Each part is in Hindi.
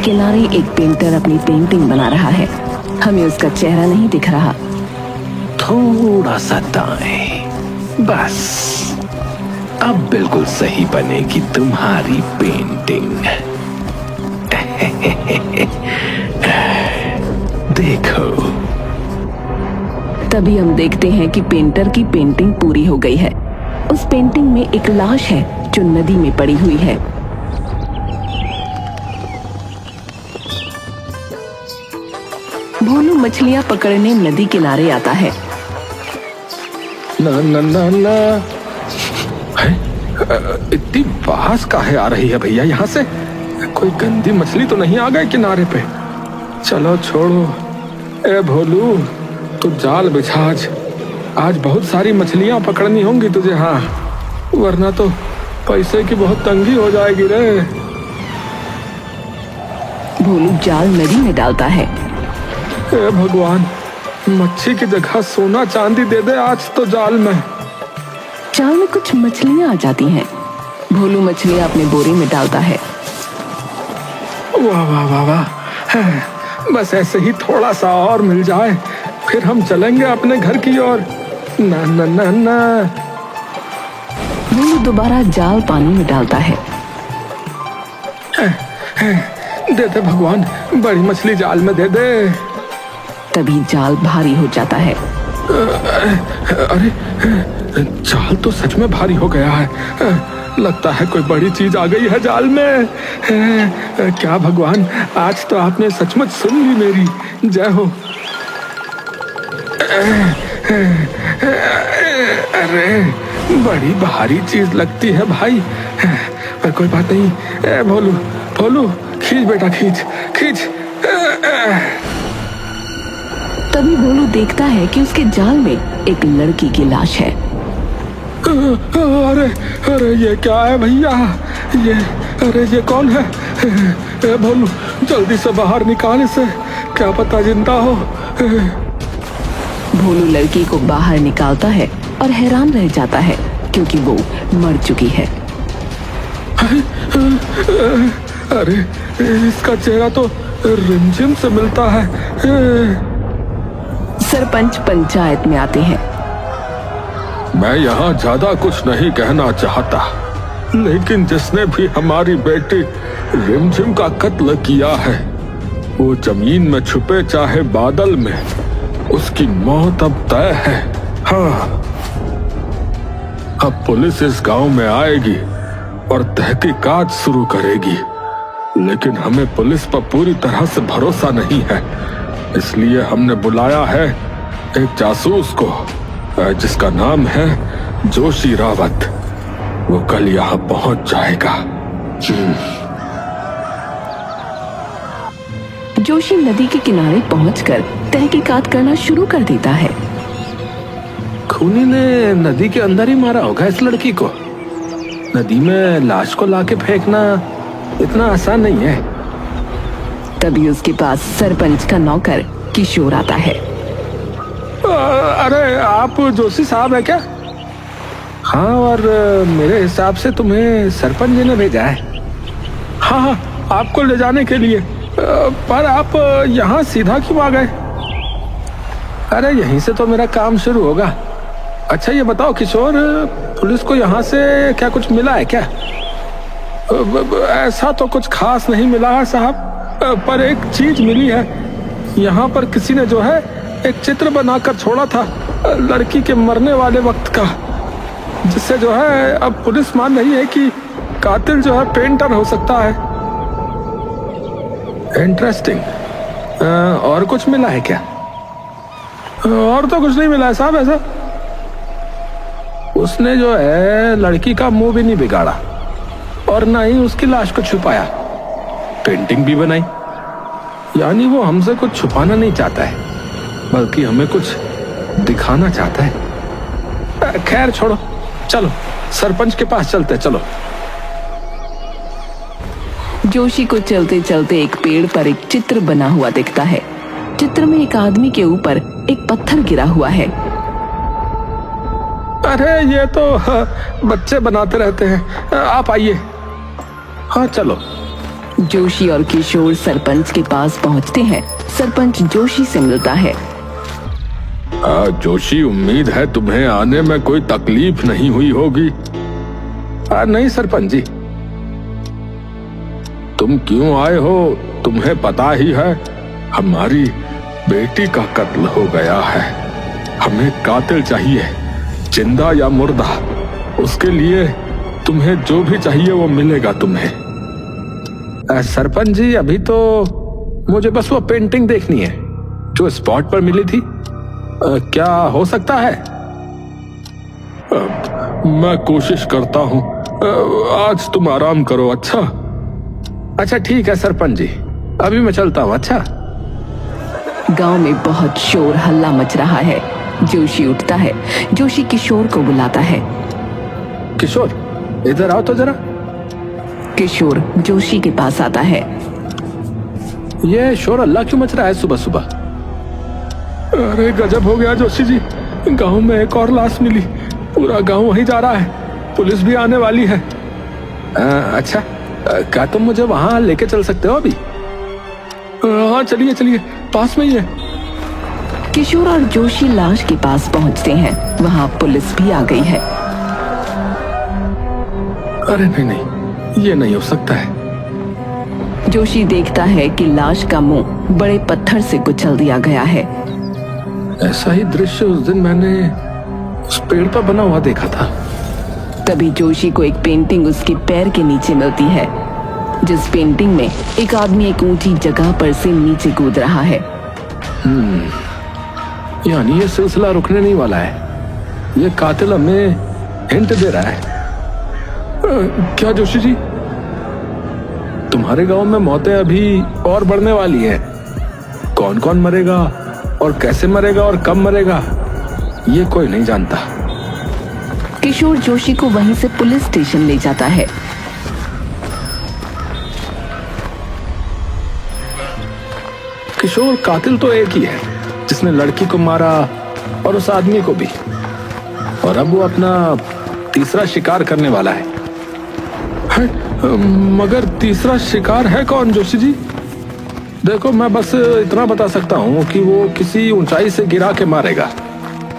किनारे एक पेंटर अपनी पेंटिंग बना रहा है। हमें उसका चेहरा नहीं दिख रहा। थोड़ा सा दाएं, बस अब बिल्कुल सही बनेगी तुम्हारी पेंटिंग। देखो। तभी हम देखते हैं कि पेंटर की पेंटिंग पूरी हो गई है। उस पेंटिंग में एक लाश है जो नदी में पड़ी हुई है। भोलू मछलियां पकड़ने नदी किनारे आता है। ना ना ना ना, इतनी बास काहे आ रही है भैया यहाँ से? कोई गंदी मछली तो नहीं आ गई किनारे पे? चलो छोड़ो। ए भोलू, तू जाल बिछा आज बहुत सारी मछलियां पकड़नी होंगी तुझे। हाँ, वरना तो पैसे की बहुत तंगी हो जाएगी रे। भोलू जाल नदी में डालता है। ए भगवान, मच्छी की जगह सोना चांदी दे दे आज तो जाल में। जाल में कुछ मछलियां आ जाती हैं। भोलू मछलियां अपने बोरे में डालता है। वाह वाह वाह वाह, बस ऐसे ही थोड़ा सा और मिल जाए, फिर हम चलेंगे अपने घर की ओर। ना ना ना ना। भोलू दोबारा जाल पानी में डालता है। दे दे भगवान, बड़ी मछली जाल में दे दे। तभी जाल भारी हो जाता है। अरे, जाल तो सच में भारी हो गया है। लगता है कोई बड़ी चीज आ गई है जाल में। क्या भगवान, आज तो आपने सचमुच सुन ली मेरी। जय हो। अरे, बड़ी भारी चीज लगती है भाई, पर कोई बात नहीं। भोलू भोलू, खींच बेटा, खींच खींच। तभी भोलू देखता है कि उसके जाल में एक लड़की की लाश है। अरे अरे, ये क्या है भैया? ये कौन है? भोलू, जल्दी से बाहर निकाल इसे, क्या पता जिंदा हो। भोलू लड़की को बाहर निकालता है और हैरान रह जाता है क्योंकि वो मर चुकी है। अरे, इसका चेहरा तो रिमझिम से मिलता है। सरपंच पंचायत में आते हैं। मैं यहाँ ज्यादा कुछ नहीं कहना चाहता, लेकिन जिसने भी हमारी बेटी रिमझिम का कत्ल किया है, वो जमीन में छुपे चाहे बादल में, उसकी मौत अब तय है। हाँ, अब पुलिस इस गांव में आएगी और तहकीकात शुरू करेगी, लेकिन हमें पुलिस पर पूरी तरह से भरोसा नहीं है। इसलिए हमने बुलाया है एक जासूस को, जिसका नाम है जोशी रावत। वो कल यहाँ पहुंच जाएगा। जोशी नदी के किनारे पहुंचकर तहकीकात करना शुरू कर देता है। खूनी ने नदी के अंदर ही मारा होगा इस लड़की को। नदी में लाश को लाके फेंकना इतना आसान नहीं है। तभी उसके पास सरपंच का नौकर किशोर आता है। अरे, आप जोशी साहब है क्या? हाँ, और मेरे हिसाब से तुम्हें सरपंच जी ने भेजा है। हाँ हाँ, आपको ले जाने के लिए। पर आप यहाँ सीधा क्यों आ गए? अरे, यहीं से तो मेरा काम शुरू होगा। अच्छा, ये बताओ किशोर, पुलिस को यहाँ से क्या कुछ मिला है क्या? ऐसा तो कुछ खास नहीं मिला है साहब, पर एक चीज मिली है। यहाँ पर किसी ने जो है एक चित्र बनाकर छोड़ा था लड़की के मरने वाले वक्त का, जिससे जो है अब पुलिस मान रही है कि कातिल जो है पेंटर हो सकता है। इंटरेस्टिंग। और कुछ मिला है क्या? और तो कुछ नहीं मिला है साहब ऐसा। उसने जो है लड़की का मुंह भी नहीं बिगाड़ा और ना ही उसकी लाश को छुपाया, पेंटिंग भी बनाई। यानी वो हमसे कुछ छुपाना नहीं चाहता है, बल्कि हमें कुछ दिखाना चाहता है। खैर छोड़ो, चलो सरपंच के पास चलते। चलो। जोशी को चलते चलते एक पेड़ पर एक चित्र बना हुआ दिखता है। चित्र में एक आदमी के ऊपर एक पत्थर गिरा हुआ है। अरे, ये तो बच्चे बनाते रहते हैं। आप आइए। हाँ चलो। जोशी और किशोर सरपंच के पास पहुंचते हैं। सरपंच जोशी से मिलता है। जोशी, उम्मीद है तुम्हें आने में कोई तकलीफ नहीं हुई होगी। नहीं सरपंच जी। तुम क्यों आए हो तुम्हें पता ही है। हमारी बेटी का कत्ल हो गया है। हमें कातिल चाहिए, जिंदा या मुर्दा। उसके लिए तुम्हें जो भी चाहिए वो मिलेगा तुम्हें। सरपंच जी, अभी तो मुझे बस वो पेंटिंग देखनी है जो स्पॉट पर मिली थी। क्या हो सकता है? मैं कोशिश करता हूँ। आज तुम आराम करो। अच्छा ठीक है सरपंच जी, अभी मैं चलता हूँ। अच्छा। गांव में बहुत शोर हल्ला मच रहा है। जोशी उठता है। जोशी किशोर को बुलाता है। किशोर, इधर आओ तो जरा। किशोर जोशी के पास आता है। ये शोर अल्लाह क्यों मच रहा है सुबह सुबह? अरे गजब हो गया जोशी जी, गांव में एक और लाश मिली। पूरा गांव वहीं जा रहा है। पुलिस भी आने वाली है। अच्छा, क्या तुम मुझे वहां लेके चल सकते हो अभी? हाँ चलिए चलिए, पास में ही है। किशोर और जोशी लाश के पास पहुंचते हैं। वहां पुलिस भी आ गई है। अरे नहीं, ये नहीं हो सकता है। जोशी देखता है कि लाश का मुंह बड़े पत्थर से कुचल दिया गया है। ऐसा ही दृश्य उस दिन मैंने उस पेड़ पर बना हुआ देखा था। तभी जोशी को एक पेंटिंग उसके पैर के नीचे मिलती है, जिस पेंटिंग में एक आदमी एक ऊंची जगह पर से नीचे कूद रहा है। यानी ये सिलसिला रुकने नहीं वाला है। ये कातिल हमें हिंट दे रहा है। क्या जोशी जी, तुम्हारे गांव में मौतें अभी और बढ़ने वाली हैं। कौन कौन मरेगा और कैसे मरेगा और कब मरेगा, ये कोई नहीं जानता। किशोर जोशी को वहीं से पुलिस स्टेशन ले जाता है। किशोर, कातिल तो एक ही है जिसने लड़की को मारा और उस आदमी को भी, और अब वो अपना तीसरा शिकार करने वाला है। मगर तीसरा शिकार है कौन जोशी जी? देखो, मैं बस इतना बता सकता हूँ कि वो किसी ऊंचाई से गिरा के मारेगा।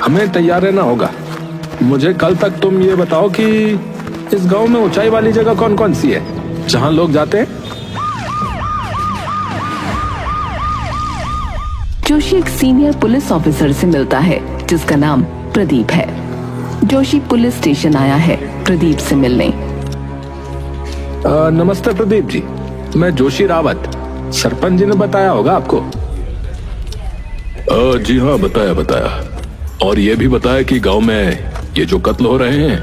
हमें तैयार रहना होगा। मुझे कल तक तुम ये बताओ कि इस गांव में ऊंचाई वाली जगह कौन कौन सी है जहां लोग जाते हैं। जोशी एक सीनियर पुलिस ऑफिसर से मिलता है जिसका नाम प्रदीप है। जोशी पुलिस स्टेशन आया है प्रदीप से मिलने। नमस्ते प्रदीप जी, मैं जोशी रावत। सरपंच जी ने बताया होगा आपको। जी हाँ, बताया। और ये भी बताया कि गांव में ये जो कत्ल हो रहे हैं,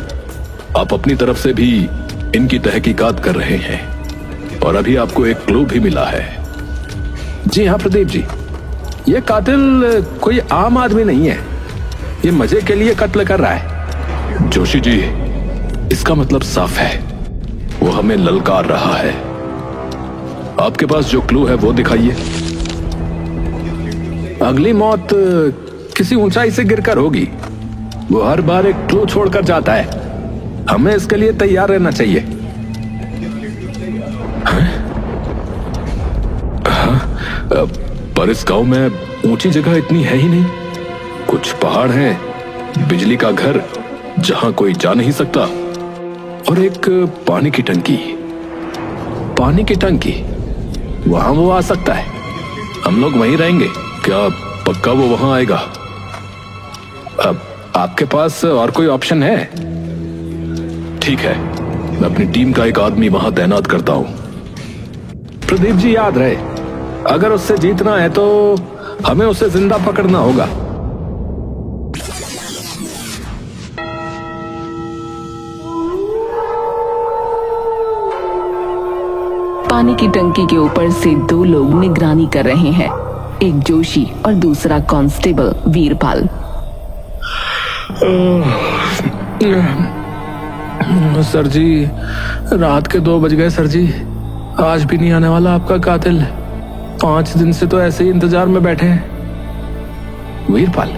आप अपनी तरफ से भी इनकी तहकीकात कर रहे हैं, और अभी आपको एक क्लू भी मिला है। जी हाँ प्रदीप जी, ये कातिल कोई आम आदमी नहीं है। ये मजे के लिए कत्ल कर रहा है। जोशी जी, इसका मतलब साफ है, वो हमें ललकार रहा है। आपके पास जो क्लू है वो दिखाइए। अगली मौत किसी ऊंचाई से गिरकर होगी। वो हर बार एक क्लू छोड़कर जाता है। हमें इसके लिए तैयार रहना चाहिए। पर इस गांव में ऊंची जगह इतनी है ही नहीं। कुछ पहाड़ हैं, बिजली का घर जहां कोई जा नहीं सकता, और एक पानी की टंकी। पानी की टंकी, वहां वो आ सकता है। हम लोग वहीं रहेंगे। क्या पक्का वो वहां आएगा? अब आपके पास और कोई ऑप्शन है? ठीक है, मैं अपनी टीम का एक आदमी वहां तैनात करता हूं। प्रदीप जी, याद रहे, अगर उससे जीतना है तो हमें उसे जिंदा पकड़ना होगा। पानी की टंकी के ऊपर से दो लोग निगरानी कर रहे हैं, एक जोशी और दूसरा कांस्टेबल वीरपाल। सर जी, रात के 2 बज गए सर जी। आज भी नहीं आने वाला आपका कातिल। 5 दिन से तो ऐसे ही इंतजार में बैठे हैं। वीरपाल,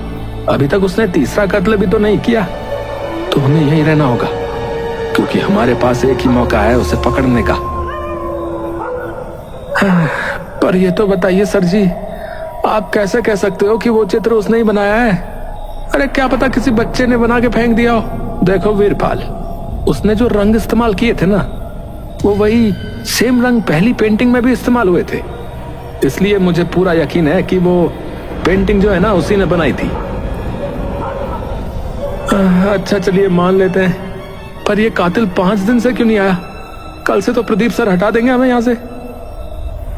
अभी तक उसने तीसरा कत्ल भी तो नहीं किया, तो हमें यहीं रहना होगा, क्योंकि हमारे पास एक ही मौका है उसे पकड़ने का। पर ये तो बताइए सर जी, आप कैसे कह सकते हो कि वो चित्र उसने ही बनाया है? अरे क्या पता किसी बच्चे ने बना के फेंक दिया हो। देखो वीरपाल, उसने जो रंग इस्तेमाल किए थे ना, वो वही सेम रंग पहली पेंटिंग में भी इस्तेमाल हुए थे। इसलिए मुझे पूरा यकीन है कि वो पेंटिंग जो है ना, उसी ने बनाई थी। अच्छा चलिए मान लेते हैं, पर ये कातिल 5 दिन से क्यों नहीं आया? कल से तो प्रदीप सर हटा देंगे हमें यहाँ से।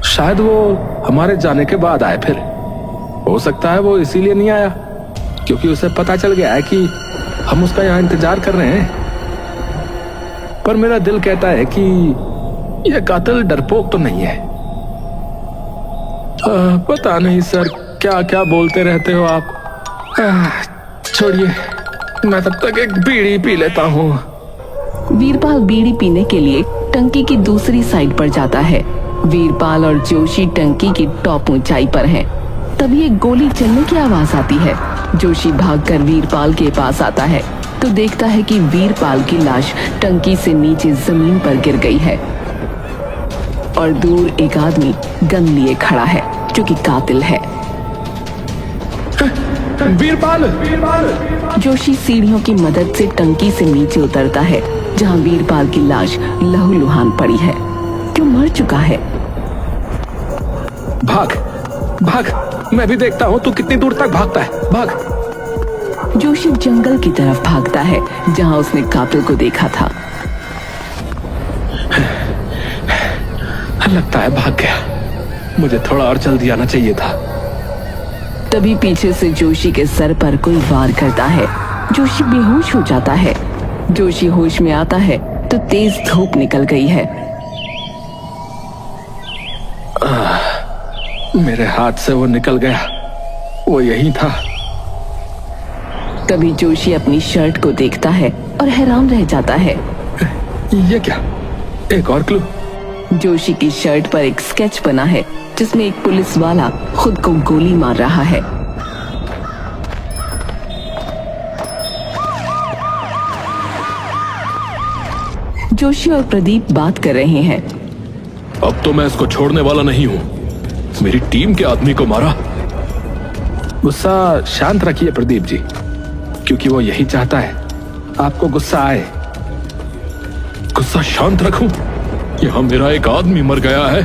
शायद वो हमारे जाने के बाद आए। फिर हो सकता है वो इसीलिए नहीं आया क्योंकि उसे पता चल गया है कि हम उसका यहाँ इंतजार कर रहे हैं। पर मेरा दिल कहता है कि यह कातिल डरपोक तो नहीं है। पता नहीं सर, क्या क्या बोलते रहते हो आप। छोड़िए, मैं तब तक एक बीड़ी पी लेता हूँ। वीरपाल बीड़ी पीने के लिए टंकी की दूसरी साइड पर जाता है। वीरपाल और जोशी टंकी की टॉप ऊंचाई पर हैं। तभी एक गोली चलने की आवाज आती है। जोशी भागकर वीरपाल के पास आता है तो देखता है कि वीरपाल की लाश टंकी से नीचे जमीन पर गिर गई है और दूर एक आदमी गन लिए खड़ा है जो कि कातिल है। वीरपाल, वीरपाल। जोशी सीढ़ियों की मदद से टंकी से नीचे उतरता है जहां वीरपाल की लाश लहूलुहान पड़ी है, जो मर चुका है। भाग भाग, मैं भी देखता हूँ तू कितनी दूर तक भागता है। भाग। जोशी जंगल की तरफ भागता है जहां उसने कातिल को देखा था। लगता है भाग गया। मुझे थोड़ा और जल्दी आना चाहिए था। तभी पीछे से जोशी के सर पर कोई वार करता है। जोशी बेहोश हो जाता है। जोशी होश में आता है तो तेज धूप निकल गई है। मेरे हाथ से वो निकल गया, वो यही था। तभी जोशी अपनी शर्ट को देखता है और हैरान रह जाता है। ये क्या? एक और क्लू। जोशी की शर्ट पर एक स्केच बना है जिसमें एक पुलिस वाला खुद को गोली मार रहा है। जोशी और प्रदीप बात कर रहे हैं। अब तो मैं इसको छोड़ने वाला नहीं हूँ। मेरी टीम के आदमी को मारा। गुस्सा शांत रखिए प्रदीप जी, क्योंकि वो यही चाहता है आपको गुस्सा आए। गुस्सा शांत रखूं? यहाँ मेरा एक आदमी मर गया है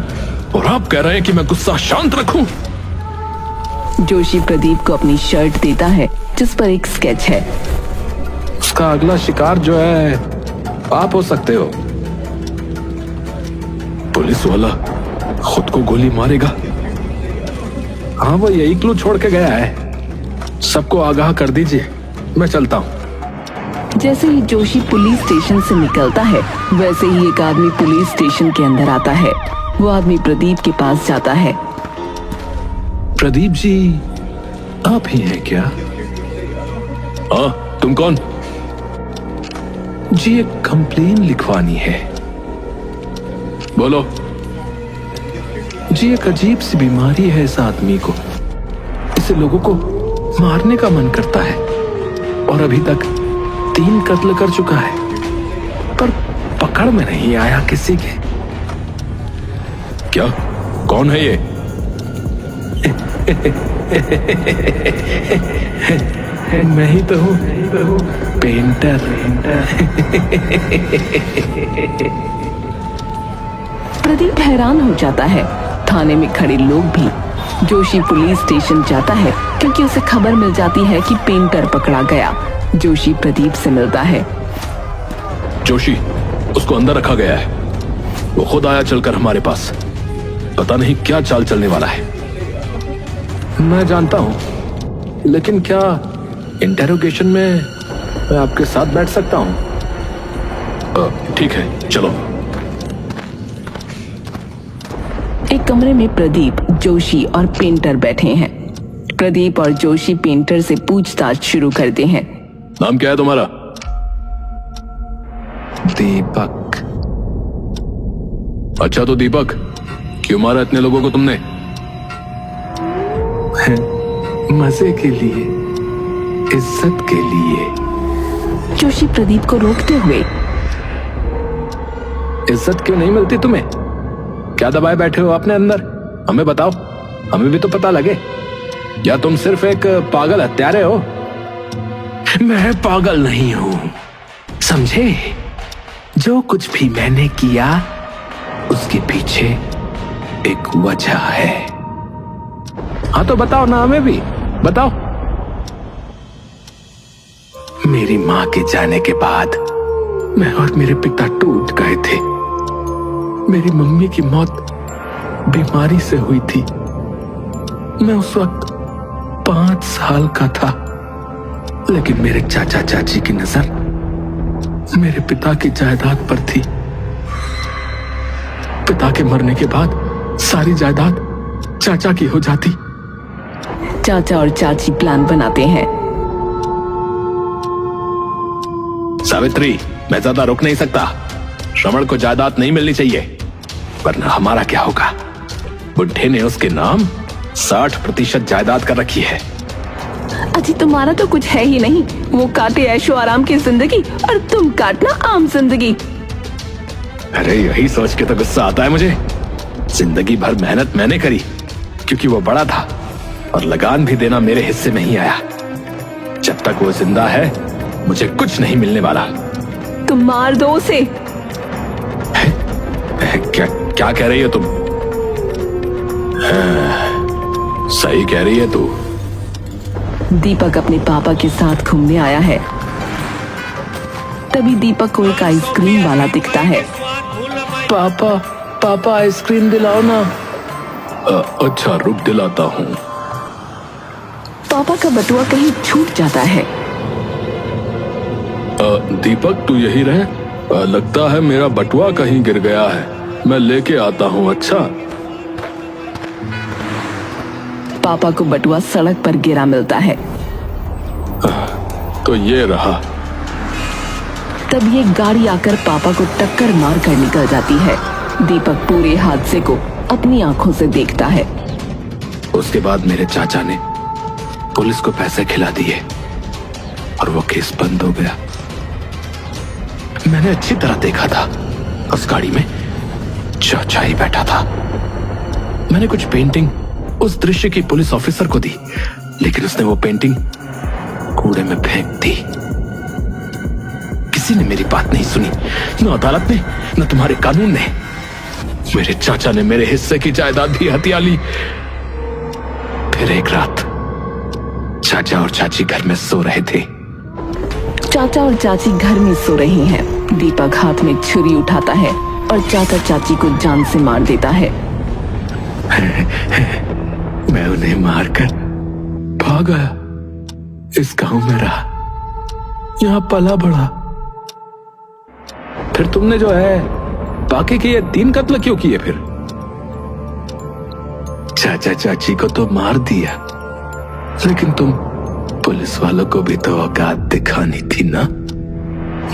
और आप कह रहे हैं कि मैं गुस्सा शांत रखूं? जोशी प्रदीप को अपनी शर्ट देता है जिस पर एक स्केच है। उसका अगला शिकार जो है आप हो सकते हो। पुलिस वाला खुद को गोली मारेगा? हाँ, वो यही क्लू छोड़ के गया है। सबको आगाह कर दीजिए, मैं चलता हूँ। जैसे ही जोशी पुलिस स्टेशन से निकलता है वैसे ही एक आदमी पुलिस स्टेशन के अंदर आता है। वो आदमी प्रदीप के पास जाता है। प्रदीप जी, आप ही हैं क्या? हाँ, तुम कौन? जी, एक कंप्लेन लिखवानी है। बोलो। जी, एक अजीब सी बीमारी है इस आदमी को। इसे लोगों को मारने का मन करता है और अभी तक 3 कत्ल कर चुका है, पर पकड़ में नहीं आया किसी के। क्या? कौन है ये? मैं ही तो हूँ, पेंटर। प्रदीप हैरान हो जाता है। थाने में खड़े लोग भी। जोशी पुलिस स्टेशन जाता है क्योंकि उसे खबर मिल जाती है कि पेंटर पकड़ा गया। जोशी प्रदीप से मिलता है। जोशी, उसको अंदर रखा गया है। वो खुद आया चलकर हमारे पास। पता नहीं क्या चाल चलने वाला है। मैं जानता हूँ, लेकिन क्या इंटेरोगेशन में मैं आपके साथ बैठ सकता हूँ? ठीक है, चलो। एक कमरे में प्रदीप, जोशी और पेंटर बैठे हैं। प्रदीप और जोशी पेंटर से पूछताछ शुरू करते हैं। नाम क्या है तुम्हारा? दीपक। अच्छा, तो दीपक, क्यों मारा इतने लोगों को तुमने? मजे के लिए, इज्जत के लिए। जोशी प्रदीप को रोकते हुए। इज्जत क्यों नहीं मिलती तुम्हें? क्या दबाए बैठे हो अपने अंदर? हमें बताओ, हमें भी तो पता लगे। या तुम सिर्फ एक पागल हत्यारे हो? मैं पागल नहीं हूं, समझे? जो कुछ भी मैंने किया उसके पीछे एक वजह है। हाँ तो बताओ ना, हमें भी बताओ। मेरी मां के जाने के बाद मैं और मेरे पिता टूट गए थे। मेरी मम्मी की मौत बीमारी से हुई थी। मैं उस वक्त 5 साल का था, लेकिन मेरे चाचा चाची की नजर मेरे पिता की जायदाद पर थी। पिता के मरने के बाद सारी जायदाद चाचा की हो जाती। चाचा और चाची प्लान बनाते हैं। सावित्री, मैं ज्यादा रुक नहीं सकता। श्रवण को जायदाद नहीं मिलनी चाहिए, वरना हमारा क्या होगा? बुढ़े ने उसके नाम 60% जायदाद कर रखी है। अजी तुम्हारा तो कुछ है ही नहीं। वो काटे ऐशो आराम की जिंदगी और तुम काटना आम जिंदगी। अरे यही सोच के तो गुस्सा आता है मुझे। जिंदगी भर मेहनत मैंने करी क्योंकि वो बड़ा था, और लगान भी देना मेरे हिस्से में ही आया। जब तक वो जिंदा है मुझे कुछ नहीं मिलने वाला। तुम मार दो उसे। क्या कह रही हो तुम? सही कह रही है तू। दीपक अपने पापा के साथ घूमने आया है। तभी दीपक को एक आइसक्रीम वाला दिखता है। पापा, पापा आइसक्रीम दिलाओ ना। अच्छा रुक, दिलाता हूँ। पापा का बटुआ कहीं छूट जाता है। दीपक तू यही रहे। लगता है मेरा बटुआ कहीं गिर गया है, मैं लेके आता हूँ। अच्छा। पापा को बटुआ सड़क पर गिरा मिलता है। तो ये रहा। तब ये गाड़ी आकर पापा को टक्कर मार कर निकल जाती है। दीपक पूरे हादसे को अपनी आंखों से देखता है। उसके बाद मेरे चाचा ने पुलिस को पैसे खिला दिए और वो केस बंद हो गया। मैंने अच्छी तरह देखा था, उस गाड़ी में चाचा ही बैठा था। मैंने कुछ पेंटिंग उस दृश्य की पुलिस ऑफिसर को दी, लेकिन उसने वो पेंटिंग कूड़े में फेंक दी। किसी ने मेरी बात नहीं सुनी, न अदालत ने न तुम्हारे कानून ने। मेरे चाचा ने मेरे हिस्से की जायदाद भी हथिया ली। फिर एक रात चाचा और चाची घर में सो रहे थे। चाचा और चाची घर में सो रही हैं। दीपक हाथ में छुरी उठाता है और चाचा चाची को जान से मार देता है। मैं उन्हें मारकर भाग आया। इस गांव में रहा, यहां पला बढ़ा। फिर तुमने जो है बाकी के ये 3 कत्ल क्यों किए फिर? चाचा चाची को तो मार दिया, लेकिन तुम पुलिस वालों को भी तो औकात दिखानी थी ना।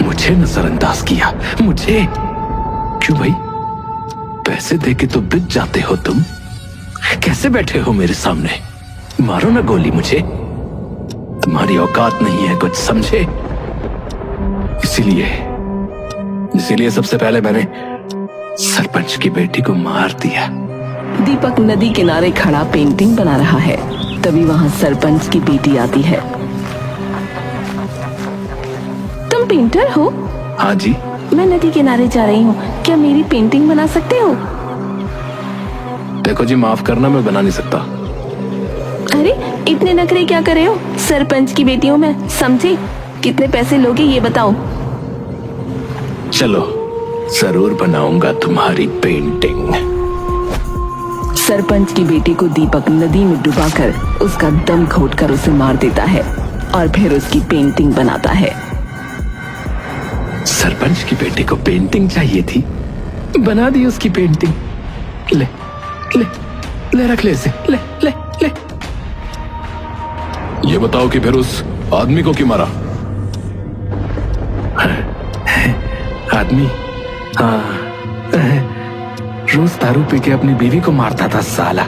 मुझे नजरअंदाज किया। मुझे क्यों भाई? पैसे देके तो बिक जाते हो तुम। कैसे बैठे हो मेरे सामने? मारो ना गोली मुझे। तुम्हारी औकात नहीं है कुछ, समझे? इसीलिए सबसे पहले मैंने सरपंच की बेटी को मार दिया। दीपक नदी किनारे खड़ा पेंटिंग बना रहा है। तभी वहां सरपंच की बेटी आती है। तुम पेंटर हो? हाँ जी। मैं नदी किनारे जा रही हूँ, क्या मेरी पेंटिंग बना सकते हो? देखो जी, माफ करना, मैं बना नहीं सकता। अरे इतने नखरे क्या कर रहे हो? सरपंच की बेटी हूँ मैं, समझे? कितने पैसे लोगे ये बताओ। चलो, जरूर बनाऊंगा तुम्हारी पेंटिंग। सरपंच की बेटी को दीपक नदी में डुबाकर उसका दम घोटकर उसे मार देता है और फिर उसकी पेंटिंग बनाता है। सरपंच की बेटी को पेंटिंग चाहिए थी, बना दी उसकी पेंटिंग। ले ले ले, रख ले इसे, ले ले ले। ये बताओ कि फिर उस आदमी को क्यों मारा? आदमी? हाँ, रोज दारू पी के अपनी बीवी को मारता था साला।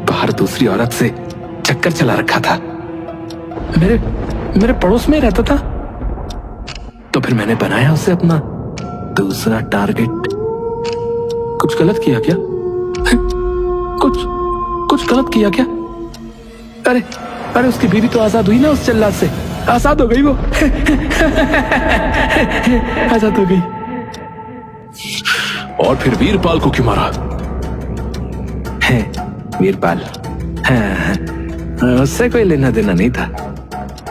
बाहर दूसरी औरत से चक्कर चला रखा था। मेरे पड़ोस में ही रहता था। तो फिर मैंने बनाया उसे अपना दूसरा टारगेट। कुछ गलत किया क्या? कुछ कुछ गलत किया क्या? अरे अरे उसकी बीवी तो आजाद हुई ना उस जल्लाद से। आजाद हो गई वो। आजाद हो गई। और फिर वीरपाल को क्यों मारा? है वीरपाल। हाँ, उससे कोई लेना देना नहीं था।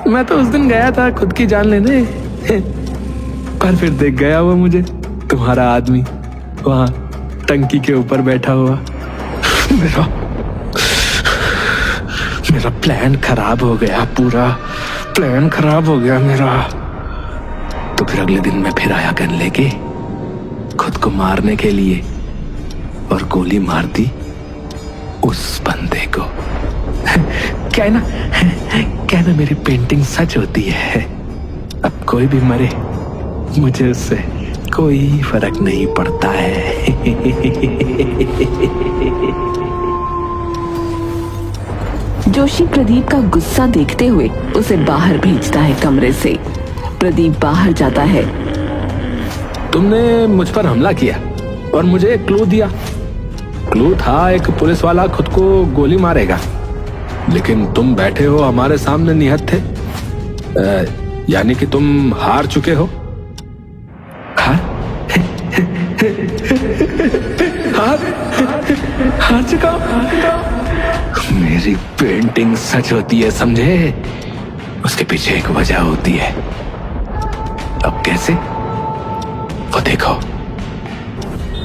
मैं तो उस दिन गया था खुद की जान लेने, पर फिर देख गया वो मुझे, तुम्हारा आदमी वहां टंकी के ऊपर बैठा हुआ। मेरा प्लान खराब हो गया, पूरा प्लान खराब हो गया मेरा। तो फिर अगले दिन मैं फिर आया गन लेके खुद को मारने के लिए, और गोली मार दी उस बंदे को। क्या है ना मेरी पेंटिंग सच होती है। अब कोई भी मरे मुझे उससे कोई फर्क नहीं पड़ता है। जोशी प्रदीप का गुस्सा देखते हुए उसे बाहर भेजता है कमरे से। प्रदीप बाहर जाता है। तुमने मुझ पर हमला किया और मुझे एक क्लू दिया। क्लू था एक पुलिस वाला खुद को गोली मारेगा, लेकिन तुम बैठे हो हमारे सामने निहत्थे थे। यानी कि तुम हार चुके हो। हार चुका हूं। मेरी पेंटिंग सच होती है, समझे? उसके पीछे एक वजह होती है। अब कैसे, वो देखो।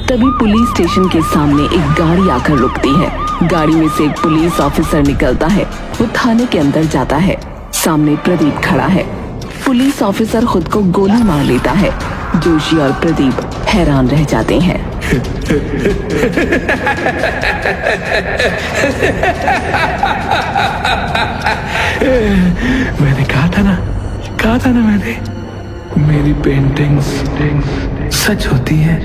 तभी पुलिस स्टेशन के सामने एक गाड़ी आकर रुकती है। गाड़ी में से एक पुलिस ऑफिसर निकलता है। वो थाने के अंदर जाता है। सामने प्रदीप खड़ा है। पुलिस ऑफिसर खुद को गोली मार लेता है। जोशी और प्रदीप हैरान रह जाते हैं। मैंने कहा था ना मैंने, मेरी पेंटिंग्स सच होती है।